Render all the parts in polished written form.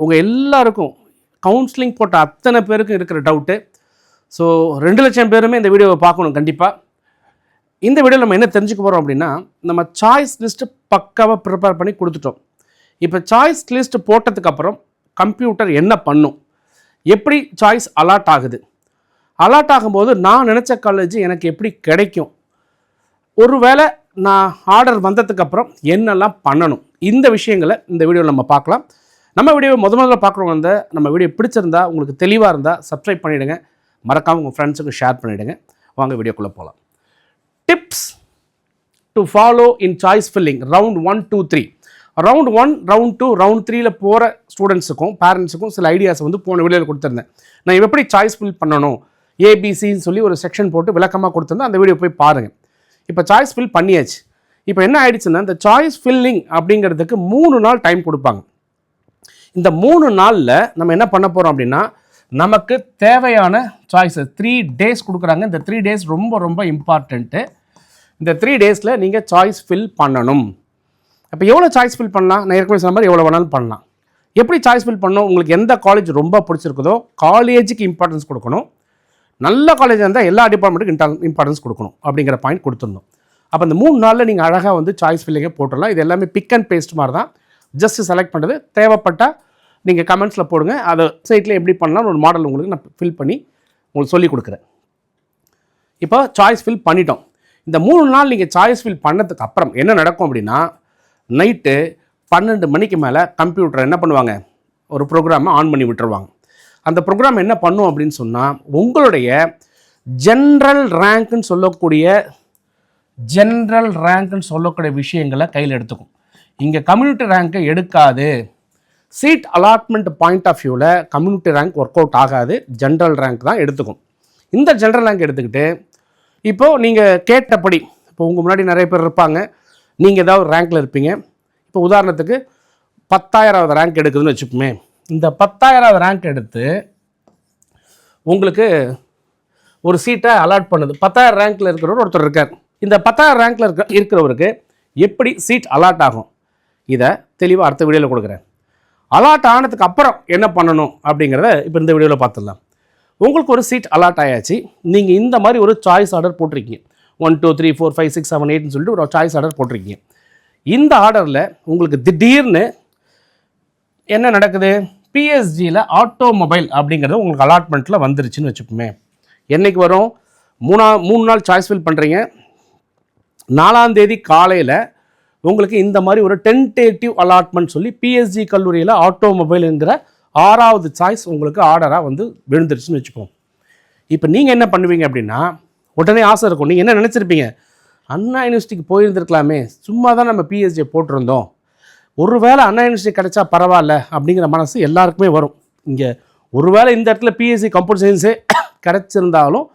உங்கள் எல்லாருக்கும் கவுன்சிலிங் போட்ட அத்தனை பேருக்கும் இருக்கிற டவுட்டு. ஸோ 2,00,000 பேருமே இந்த வீடியோவை பார்க்கணும் கண்டிப்பாக. இந்த வீடியோவில் நம்ம என்ன தெரிஞ்சுக்க போகிறோம் அப்படின்னா, நம்ம சாய்ஸ் லிஸ்ட்டு பக்காவாக ப்ரிப்பேர் பண்ணி கொடுத்துட்டோம். இப்போ சாய்ஸ் லிஸ்ட்டு போட்டதுக்கப்புறம் கம்ப்யூட்டர் என்ன பண்ணும், எப்படி சாய்ஸ் அலாட் ஆகுது, அலாட் ஆகும்போது நான் நினச்ச காலேஜ் எனக்கு எப்படி கிடைக்கும், ஒருவேளை நான் ஆர்டர் வந்ததுக்கப்புறம் என்னெல்லாம் பண்ணணும், இந்த விஷயங்களை இந்த வீடியோவில் நம்ம பார்க்கலாம். நம்ம வீடியோவை முதல்ல பார்க்குறவங்க வந்து நம்ம வீடியோ பிடிச்சிருந்தா, உங்களுக்கு தெளிவாக இருந்தால் சப்ஸ்கிரைப் பண்ணிவிடுங்க, மறக்காமல் உங்கள் ஃப்ரெண்ட்ஸுக்கு ஷேர் பண்ணிவிடுங்க. வாங்க வீடியோக்குள்ளே போகலாம். Tips to follow in choice filling round 1, 2, 3. Round 1, round 2, ரவுண்ட் 3ல போகிற ஸ்டூடெண்ட்ஸுக்கும் பேரண்ட்ஸுக்கும் சில ஐடியாஸ் வந்து போன வீடியோவில் கொடுத்துருந்தேன். நான் எப்படி சாய்ஸ் ஃபில் பண்ணணும் ஏபிசின்னு சொல்லி ஒரு செக்ஷன் போட்டு விளக்கமாக கொடுத்துருந்தேன். அந்த வீடியோ போய் பாருங்கள். இப்போ சாய்ஸ் ஃபில் பண்ணியாச்சு. இப்போ என்ன ஆயிடுச்சுன்னா, இந்த சாய்ஸ் ஃபில்லிங் அப்படிங்கிறதுக்கு 3 நாள் டைம் கொடுப்பாங்க. இந்த 3 நாளில் நம்ம என்ன பண்ண போகிறோம் அப்படின்னா, நமக்கு தேவையான சாய்ஸஸ் 3 days கொடுக்குறாங்க. இந்த 3 days ரொம்ப ரொம்ப இம்பார்ட்டண்ட்டு. இந்த 3 daysல நீங்கள் சாய்ஸ் ஃபில் பண்ணணும். அப்போ எவ்வளோ சாய்ஸ் ஃபில் பண்ணலாம்? நான் ஏற்கனவே சொன்ன மாதிரி எவ்வளோ வேணாலும் பண்ணலாம். எப்படி சாய்ஸ் ஃபில் பண்ணணும்? உங்களுக்கு எந்த காலேஜ் ரொம்ப பிடிச்சிருக்குதோ காலேஜுக்கு இம்பார்ட்டன்ஸ் கொடுக்கணும். நல்ல காலேஜ் இருந்தால் எல்லா டிபார்ட்மெண்ட்டுக்கும் இம்பார்ட்டன்ஸ் கொடுக்கணும் அப்படிங்கிற பாயிண்ட் கொடுத்துருந்தோம். அப்போ இந்த 3 நாளில் நீங்கள் அழகாக வந்து சாய்ஸ் ஃபில்லிங்கே போட்டுடலாம். இது எல்லாமே பிக் அண்ட் பேஸ்ட் மாதிரி தான். ஜஸ்ட் செலக்ட் பண்ணுறது. தேவைப்பட்டால் நீங்கள் கமெண்ட்ஸில் போடுங்க. அதை சைட்டில் எப்படி பண்ணலாம்னு ஒரு மாடல் உங்களுக்கு நான் ஃபில் பண்ணி உங்களுக்கு சொல்லிக் கொடுக்குறேன். இப்போ சாய்ஸ் ஃபில் பண்ணிட்டோம். இந்த 3 நாள் நீங்கள் சாய்ஸ் ஃபில் பண்ணதுக்கு அப்புறம் என்ன நடக்கும் அப்படின்னா, நைட்டு 12 மணிக்கு மேலே கம்ப்யூட்டர் என்ன பண்ணுவாங்க, ஒரு ப்ரோக்ராமை ஆன் பண்ணி விட்டுருவாங்க. அந்த ப்ரோக்ராம் என்ன பண்ணும் அப்படின்னு சொன்னால், உங்களுடைய ஜென்ரல் ரேங்க்குன்னு சொல்லக்கூடிய விஷயங்களை கையில் எடுத்துக்கும். இங்கே கம்யூனிட்டி ரேங்க்கை எடுக்காது. சீட் அலாட்மெண்ட் பாயிண்ட் ஆஃப் வியூவில் கம்யூனிட்டி ரேங்க் ஒர்க் அவுட் ஆகாது. ஜென்ரல் ரேங்க் தான் எடுத்துக்கும். இந்த ஜென்ரல் ரேங்க் எடுத்துக்கிட்டு இப்போது நீங்கள் கேட்டபடி, இப்போ உங்கள் முன்னாடி நிறைய பேர் இருப்பாங்க, நீங்கள் ஏதாவது ரேங்க்கில் இருப்பீங்க. இப்போ உதாரணத்துக்கு 10,000வது ரேங்க் எடுக்குதுன்னு வச்சுப்போமே. இந்த 10,000வது ரேங்க் எடுத்து உங்களுக்கு ஒரு சீட்டை அலாட் பண்ணுது. 10,000 ரேங்க்கில் இருக்கிறவர் ஒருத்தர் இருக்கார். இந்த 10,000 ரேங்க்கில் இருக்கிறவருக்கு எப்படி சீட் அலாட் ஆகும், இதை தெளிவாக அடுத்த வீடியோவில் கொடுக்குறேன். அலாட் ஆனதுக்கு அப்புறம் என்ன பண்ணணும் அப்படிங்கிறத இப்போ இந்த வீடியோவில் பார்த்துடலாம். உங்களுக்கு ஒரு சீட் அலாட் ஆயாச்சு. நீங்கள் இந்த மாதிரி ஒரு சாய்ஸ் ஆர்டர் போட்டிருக்கீங்க. 1, 2, 3, 4, 5, 6, 7, 8ன்னு சொல்லிட்டு ஒரு சாய்ஸ் ஆர்டர் போட்டிருக்கீங்க. இந்த ஆர்டரில் உங்களுக்கு திடீர்னு என்ன நடக்குது, பிஎஸ்ஜியில் ஆட்டோமொபைல் அப்படிங்கிறது உங்களுக்கு அலாட்மெண்ட்டில் வந்துருச்சுன்னு வச்சுப்போமே. என்றைக்கு வரும்? 3 நாள் சாய்ஸ் ஃபில் பண்ணுறீங்க. 4ஆம் தேதி காலையில் உங்களுக்கு இந்த மாதிரி ஒரு டென்டேட்டிவ் அலாட்மெண்ட் சொல்லி பிஎஸ்ஜி கல்லூரியில் ஆட்டோமொபைலுங்கிற 6வது சாய்ஸ் உங்களுக்கு ஆர்டராக வந்து விழுந்துருச்சுன்னு வச்சுப்போம். இப்போ நீங்கள் என்ன பண்ணுவீங்க அப்படின்னா, உடனே ஆசை இருக்கும். நீங்கள் என்ன நினச்சிருப்பீங்க, அண்ணா யூனிவர்சிட்டிக்கு போயிருந்துருக்கலாமே, சும்மா தான் நம்ம பிஎஸ்ஜியை போட்டிருந்தோம், ஒருவேளை அண்ணா யூனிவர்சிட்டி கிடைச்சா பரவாயில்ல அப்படிங்கிற மனசு எல்லாருக்குமே வரும். இங்கே ஒருவேளை இந்த இடத்துல பிஎஸ்சி கம்ப்யூட்டர் சயின்ஸே கிடச்சிருந்தாலும்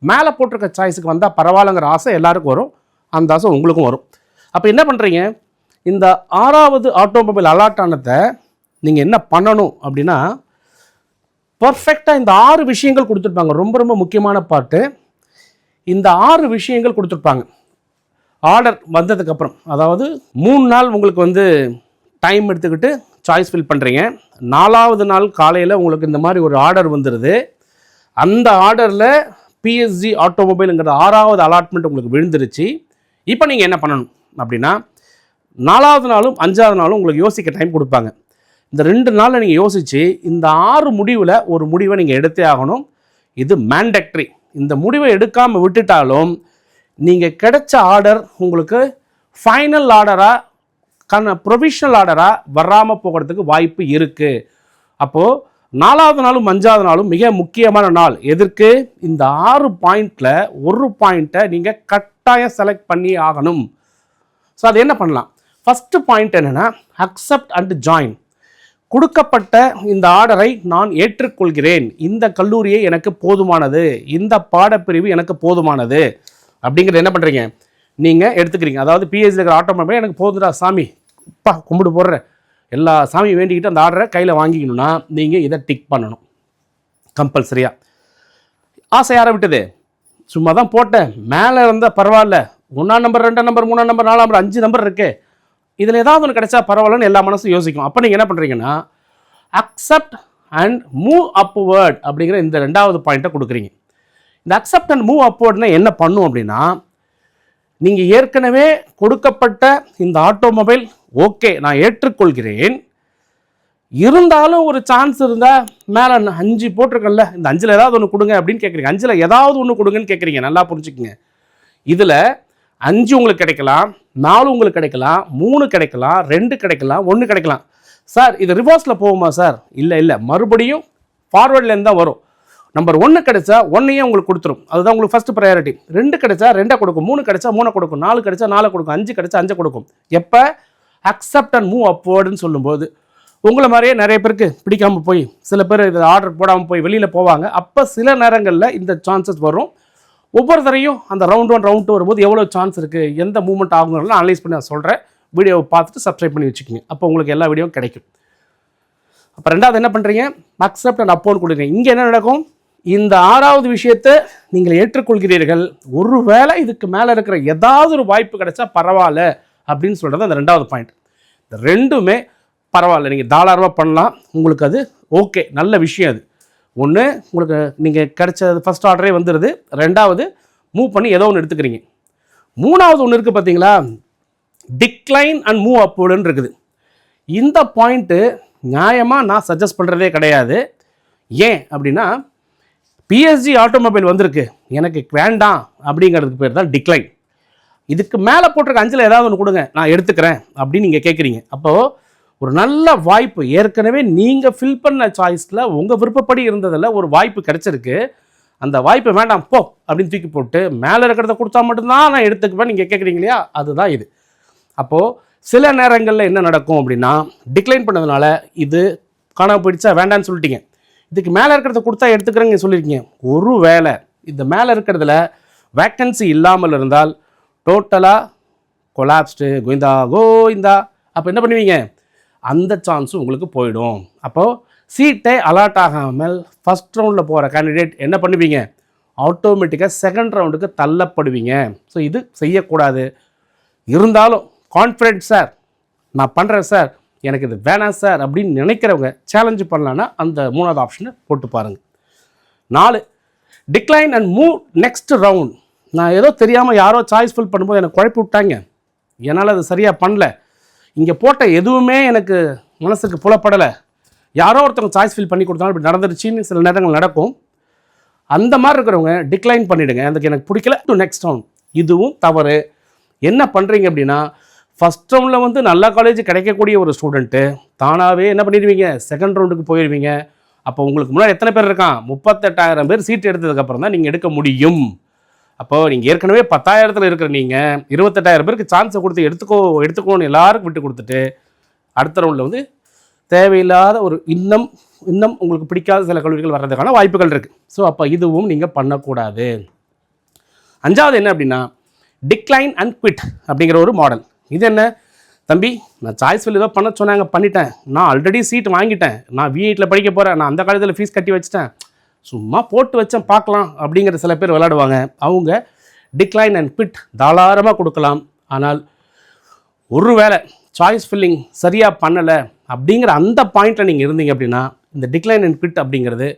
மேலே போட்டிருக்க சாய்ஸுக்கு வந்தால் பரவாயில்லங்கிற ஆசை எல்லாருக்கும் வரும். அந்த ஆசை உங்களுக்கும் வரும். அப்போ என்ன பண்ணுறீங்க, இந்த 6வது ஆட்டோமொபைல் அலாட் ஆனதை நீங்கள் என்ன பண்ணணும் அப்படின்னா, பர்ஃபெக்டாக இந்த 6 விஷயங்கள் கொடுத்துருப்பாங்க. ரொம்ப ரொம்ப முக்கியமான பாட்டு. இந்த 6 விஷயங்கள் கொடுத்துருப்பாங்க ஆர்டர் வந்ததுக்கப்புறம். அதாவது 3 நாள் உங்களுக்கு வந்து டைம் எடுத்துக்கிட்டு சாய்ஸ் ஃபில் பண்ணுறீங்க. 4வது நாள் காலையில் உங்களுக்கு இந்த மாதிரி ஒரு ஆர்டர் வந்துடுது. அந்த ஆர்டரில் பிஎஸ்ஜி ஆட்டோமொபைலுங்கிற 6வது அலாட்மெண்ட் உங்களுக்கு விழுந்துருச்சு. இப்போ நீங்கள் என்ன பண்ணணும் அப்படின்னா, 4வது நாளும் 5வது நாளும் உங்களுக்கு யோசிக்க டைம் கொடுப்பாங்க. இந்த 2 நாளில் நீங்கள் யோசித்து இந்த 6 முடிவில் ஒரு முடிவை நீங்கள் எடுத்தே ஆகணும். இது மேண்டக்ட்ரி. இந்த முடிவை எடுக்காமல் விட்டுட்டாலும் நீங்கள் கிடைச்ச ஆர்டர் உங்களுக்கு ஃபைனல் ஆர்டராக ப்ரொவிஷனல் ஆர்டராக வராமல் போகிறதுக்கு வாய்ப்பு இருக்குது. அப்போது 4வது நாளும் 5வது நாளும் மிக முக்கியமான நாள். எதற்கு? இந்த 6 பாயிண்டில் ஒரு பாயிண்ட்டை நீங்கள் கட்டாயம் செலக்ட் பண்ணி ஆகணும். ஸோ அது என்ன பண்ணலாம்? ஃபஸ்ட்டு பாயிண்ட் என்னென்னா, அக்செப்ட் அண்ட் ஜாயின். கொடுக்கப்பட்ட இந்த ஆர்டரை நான் ஏற்றுக்கொள்கிறேன், இந்த கல்லூரியை எனக்கு போதுமானது, இந்த பாடப்பிரிவு எனக்கு போதுமானது அப்படிங்கிறது என்ன பண்ணுறீங்க, நீங்கள் எடுத்துக்கிறீங்க. அதாவது பிஎஸ்சி இருக்கிற ஆட்டோமொபைல் எனக்கு போதுடா சாமி, கும்பிடு போடுற எல்லா சாமியும் வேண்டிக்கிட்டு அந்த ஆர்டரை கையில் வாங்கிக்கணும்னா நீங்கள் இதை டிக் பண்ணணும் கம்பல்சரியாக. ஆசை யாரை விட்டது? சும்மா தான் போட்டேன், மேலே இருந்தால் பரவாயில்ல, 1ஆம் நம்பர் 2ஆம் நம்பர் 3ஆம் நம்பர் 4ஆம் நம்பர் 5 நம்பர் இருக்குது, இதில் ஏதாவது ஒன்று கிடைச்சா பரவாயில்லன்னு எல்லா மனசும் யோசிக்கும். அப்போ நீங்கள் என்ன பண்ணுறீங்கன்னா, அக்செப்ட் அண்ட் மூவ் அப்வர்ட் அப்படிங்கிற இந்த ரெண்டாவது பாயிண்ட்டை கொடுக்குறீங்க. இந்த அக்செப்ட் அண்ட் மூவ் அப்வர்ட்னா என்ன பண்ணும் அப்படின்னா, நீங்கள் ஏற்கனவே கொடுக்கப்பட்ட இந்த ஆட்டோமொபைல் ஓகே நான் ஏற்றுக்கொள்கிறேன், இருந்தாலும் ஒரு சான்ஸ் இருந்தால் மேலே 5 போட்டிருக்கல, இந்த 5ல் ஏதாவது ஒன்று கொடுங்க அப்படின்னு கேட்குறீங்க. 5ல் ஏதாவது ஒன்று கொடுங்கன்னு கேட்குறீங்க. நல்லா புரிஞ்சுக்குங்க. இதில் 5 உங்களுக்கு கிடைக்கலாம், 4 உங்களுக்கு கிடைக்கலாம், 3 கிடைக்கலாம், 2 கிடைக்கலாம், 1 கிடைக்கலாம். சார் இது ரிவர்ஸில் போகுமா சார்? இல்லை மறுபடியும் ஃபார்வர்ட்லேருந்து தான் வரும். நம்பர் 1 கிடைச்சா 1ஐயே உங்களுக்கு கொடுத்துரும், அதுதான் உங்களுக்கு ஃபஸ்ட்டு ப்ரையாரிட்டி. 2 கிடைச்சா 2 கொடுக்கும், 3 கிடைச்சா 3 கொடுக்கும், 4 கிடைச்சா 4 கொடுக்கும், 5 கிடைச்சா 5 கொடுக்கும். எப்போ அக்செப்ட் அண்ட் மூவ் அப்வர்டுன்னு சொல்லும்போது உங்களை மாதிரியே நிறைய பேருக்கு பிடிக்காமல் போய் சில பேர் இதை ஆர்டர் போடாமல் போய் வெளியில் போவாங்க. அப்போ சில நேரங்களில் இந்த சான்சஸ் வரும். ஒவ்வொரு தரையும் அந்த ரவுண்ட் 1 ரவுண்ட் 2 வரும்போது எவ்வளோ சான்ஸ் இருக்குது, எந்த மூவ்மெண்ட் ஆகுங்கிறதுலாம் அனலைஸ் பண்ணி நான் சொல்கிறேன். வீடியோவை பார்த்துட்டு சப்ஸ்கிரைப் பண்ணி வச்சுக்கோங்க, அப்போ உங்களுக்கு எல்லா வீடியோவும் கிடைக்கும். அப்போ ரெண்டாவது என்ன பண்ணுறீங்க, அக்செப்ட் அண்ட் அப்போன்னு கொடுக்குறீங்க. இங்கே என்ன நடக்கும், இந்த 6வது விஷயத்தை நீங்கள் ஏற்றுக்கொள்கிறீர்கள். ஒருவேளை இதுக்கு மேலே இருக்கிற ஏதாவது ஒரு வாய்ப்பு கிடைச்சா பரவாயில்ல அப்படின்னு சொல்கிறது அந்த ரெண்டாவது பாயிண்ட். இந்த ரெண்டுமே பரவாயில்ல, நீங்கள் தாராளமாக பண்ணலாம், உங்களுக்கு அது ஓகே, நல்ல விஷயம். அது ஒன்று உங்களுக்கு நீங்கள் கிடைச்சது ஃபஸ்ட் ஆர்டரே வந்துடுது. ரெண்டாவது மூவ் பண்ணி ஏதோ ஒன்று எடுத்துக்கிறீங்க. மூணாவது ஒன்று இருக்குது பார்த்தீங்களா, டிக்ளைன் அண்ட் மூவ் அப்வர்டுன்னு இருக்குது. இந்த பாயிண்ட்டு நியாயமாக நான் சஜஸ்ட் பண்ணுறதே கிடையாது. ஏன் அப்படின்னா, பிஎஸ்ஜி ஆட்டோமொபைல் வந்திருக்கு, எனக்கு வேண்டாம் அப்படிங்கிறதுக்கு பேர் தான் டிக்ளைன். இதுக்கு மேலே போட்டிருக்க 5ல் ஏதாவது ஒன்று கொடுங்க நான் எடுத்துக்கிறேன் அப்படின்னு நீங்கள் கேட்குறீங்க. அப்போது ஒரு நல்ல வாய்ப்பு, ஏற்கனவே நீங்கள் ஃபில் பண்ண சாய்ஸில் உங்கள் விருப்பப்படி இருந்ததில் ஒரு வாய்ப்பு கிடைச்சிருக்கு. அந்த வாய்ப்பு வேண்டாம் போ அப்படின்னு தூக்கி போட்டு மேலே இருக்கிறத கொடுத்தா மட்டும்தான் நான் எடுத்துக்குவேன் நீங்கள் கேட்குறீங்க இல்லையா, அதுதான் இது. அப்போது சில நேரங்களில் என்ன நடக்கும் அப்படின்னா, டிக்ளைன் பண்ணதுனால இது காணாமல் போயிடுச்சா, வேண்டான்னு சொல்லிட்டீங்க. இதுக்கு மேலே இருக்கிறத கொடுத்தா எடுத்துக்கிறேங்க சொல்லியிருக்கீங்க. ஒரு வேளை இந்த மேலே இருக்கிறதுல வேக்கன்சி இல்லாமல் இருந்தால் டோட்டலாக கொலாப்ஸ்டு கோவிந்தா. அப்போ என்ன பண்ணுவீங்க, அந்த சான்ஸும் உங்களுக்கு போயிடும். அப்போது சீட்டை அலாட் ஆகாமல் ஃபஸ்ட் ரவுண்டில் போகிற கேண்டிடேட் என்ன பண்ணுவீங்க, ஆட்டோமேட்டிக்காக செகண்ட் ரவுண்டுக்கு தள்ளப்படுவீங்க. ஸோ இது செய்யக்கூடாது. இருந்தாலும் கான்ஃபிடென்ட் சார் நான் பண்ணுறேன் சார், எனக்கு இது வேணாம் சார் அப்படின்னு நினைக்கிறவங்க சேலஞ்சு பண்ணலான்னா அந்த 3வது ஆப்ஷனை போட்டு பாருங்கள். 4 decline and move next round. நான் ஏதோ தெரியாமல் யாரோ சாய்ஸ் ஃபில் பண்ணும்போது எனக்கு குழப்பி விட்டாங்க, என்னால் அது சரியாக பண்ணல, இங்கே போட்ட எதுவுமே எனக்கு மனசுக்கு புலப்படலை, யாரோ ஒருத்தவங்க சாய்ஸ் ஃபில் பண்ணி கொடுத்தாலும் இப்படி நடந்துருச்சின்னு சில நேரங்கள் நடக்கும். அந்த மாதிரி இருக்கிறவங்க டிக்ளைன் பண்ணிவிடுங்க, அதுக்கு எனக்கு பிடிக்கல, டு நெக்ஸ்ட் ரவுண்ட். இதுவும் தவறு. என்ன பண்ணுறீங்க அப்படின்னா, ஃபஸ்ட் ரவுண்டில் வந்து நல்ல காலேஜ் கிடைக்கக்கூடிய ஒரு ஸ்டூடெண்ட்டு தானாகவே என்ன பண்ணிடுவீங்க, செகண்ட் ரவுண்டுக்கு போயிடுவீங்க. அப்போ உங்களுக்கு முன்னாடி எத்தனை பேர் இருக்கான், 38,000 பேர் சீட் எடுத்ததுக்கப்புறம் தான் நீங்கள் எடுக்க முடியும். அப்போது நீங்கள் ஏற்கனவே 10,000ல் இருக்கிற நீங்கள் 28,000 பேருக்கு சான்ஸை கொடுத்து எடுத்துக்கோன்னு எல்லாருக்கும் விட்டு கொடுத்துட்டு அடுத்த ரவுண்டில் வந்து தேவையில்லாத ஒரு இன்னும் உங்களுக்கு பிடிக்காத சில கல்லூரிகள் வர்றதுக்கான வாய்ப்புகள் இருக்குது. ஸோ அப்போ இதுவும் நீங்கள் பண்ணக்கூடாது. 5வது என்ன அப்படின்னா, டிக்ளைன் அண்ட் குவிட் அப்படிங்கிற ஒரு மாடல். இது என்ன தம்பி, நான் சாய்ஸ் ஃபில் ஏதோ பண்ண சொன்னாங்க பண்ணிட்டேன், நான் ஆல்ரெடி சீட் வாங்கிட்டேன், நான் V8 படிக்க போகிறேன், நான் அந்த காலேஜில் ஃபீஸ் கட்டி வச்சுட்டேன், சும்மா போட்டு வச்சேன் பார்க்கலாம் அப்படிங்கிற சில பேர் விளையாடுவாங்க. அவங்க டிக்ளைன் அண்ட் குவிட் தாராளமாக கொடுக்கலாம். ஆனால் ஒரு வேளை சாய்ஸ் ஃபில்லிங் சரியாக பண்ணலை அப்படிங்கிற அந்த பாயிண்டில் நீங்கள் இருந்தீங்க அப்படின்னா இந்த டிக்ளைன் அண்ட் குவிட் அப்படிங்கிறது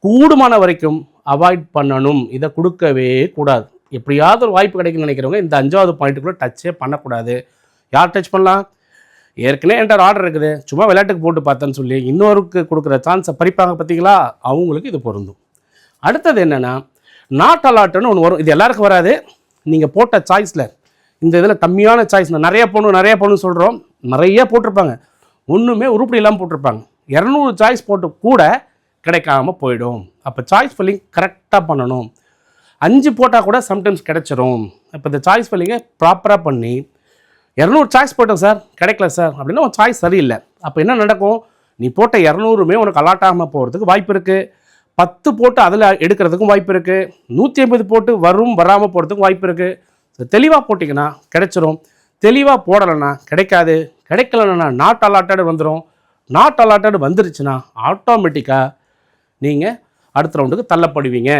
கூடுமான வரைக்கும் அவாய்ட் பண்ணணும். இதை கொடுக்கவே கூடாது. எப்படியாவது ஒரு வாய்ப்பு கிடைக்குன்னு நினைக்கிறவங்க இந்த 5வது பாயிண்ட்டுக்குள்ளே டச்சே பண்ணக்கூடாது. யார் டச் பண்ணலாம், ஏற்கனவே என்கிட்ட ஆர்டர் இருக்குது, சும்மா விளையாட்டுக்கு போட்டு பார்த்தேன்னு சொல்லி இன்னொருக்கு கொடுக்குற சான்ஸை பறிப்பாங்க பார்த்தீங்களா, அவங்களுக்கு இது பொருந்தும். அடுத்தது என்னென்னா, நாட் அலாட்டுன்னு ஒன்று வரும். இது எல்லாருக்கும் வராது. நீங்கள் போட்ட சாய்ஸில் இந்த இதில் கம்மியான சாய்ஸ், நிறைய பொண்ணு சொல்கிறோம், நிறைய போட்டிருப்பாங்க, ஒன்றுமே உருப்படி இல்லாமல் போட்டிருப்பாங்க. 200 சாய்ஸ் போட்டு கூட கிடைக்காம போயிடும். அப்போ சாய்ஸ் ஃபில்லிங் கரெக்டாக பண்ணணும். 5 போட்டால் கூட சம்டைம்ஸ் கிடைச்சிரும். இப்போ இந்த சாய்ஸ் ஃபில்லிங்கை ப்ராப்பராக பண்ணி 200 சாய்ஸ் போட்டேன் சார் கிடைக்கல சார் அப்படின்னா உன் சாய்ஸ் சரியில்லை. அப்போ என்ன நடக்கும், நீ போட்ட 200மே உனக்கு அலாட் ஆகாமல் போகிறதுக்கு வாய்ப்பு இருக்குது. 10 போட்டு அதில் எடுக்கிறதுக்கும் வாய்ப்பு இருக்குது. 150 போட்டு வராமல் போகிறதுக்கும் வாய்ப்பு இருக்குது. ஸோ தெளிவாக போட்டிங்கன்னா கிடைச்சிரும். தெளிவாக போடலைன்னா கிடைக்காது. கிடைக்கலன்னா நாட் அலாட்டட் வந்துடும். நாட் அலாட்டட் வந்துருச்சுன்னா ஆட்டோமேட்டிக்காக நீங்கள் அடுத்த ரவுண்டுக்கு தள்ளப்படுவீங்க.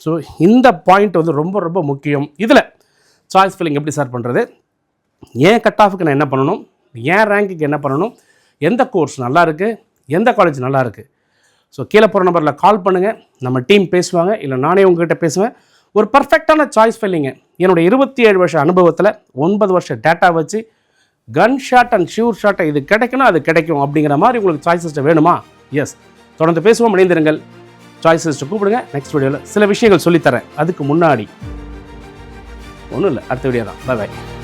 ஸோ இந்த பாயிண்ட் வந்து ரொம்ப ரொம்ப முக்கியம். இதில் சாய்ஸ் ஃபில்லிங் எப்படி சார் பண்ணுறது, ஏன் கட் ஆஃபுக்கு நான் என்ன பண்ணணும், ஏன் ரேங்க்குக்கு என்ன பண்ணணும், எந்த கோர்ஸ் நல்லா இருக்குது, எந்த காலேஜ் நல்லா இருக்குது. ஸோ கீழே போகிற நம்பரில் கால் பண்ணுங்கள், நம்ம டீம் பேசுவாங்க, இல்லை நானே உங்ககிட்ட பேசுவேன். ஒரு பர்ஃபெக்டான சாய்ஸ் ஃபில்லிங்க என்னோட 27 வருஷ அனுபவத்தில் 9 வருஷ டேட்டா வச்சு கன் ஷாட் அண்ட் ஷூர் ஷாட்டை இது கிடைக்கணும் அது கிடைக்கும் அப்படிங்கிற மாதிரி உங்களுக்கு சாய்ஸ் சிஸ்டம் வேணுமா? எஸ், தொடர்ந்து பேசுவோம், இணைந்திருங்கள். சாய்ஸ் சிஸ்டம் கூப்பிடுங்க. நெக்ஸ்ட் வீடியோவில் சில விஷயங்கள் சொல்லித்தரேன். அதுக்கு முன்னாடி ஒன்றும் இல்லை, அடுத்த வீடியோ தான். பை.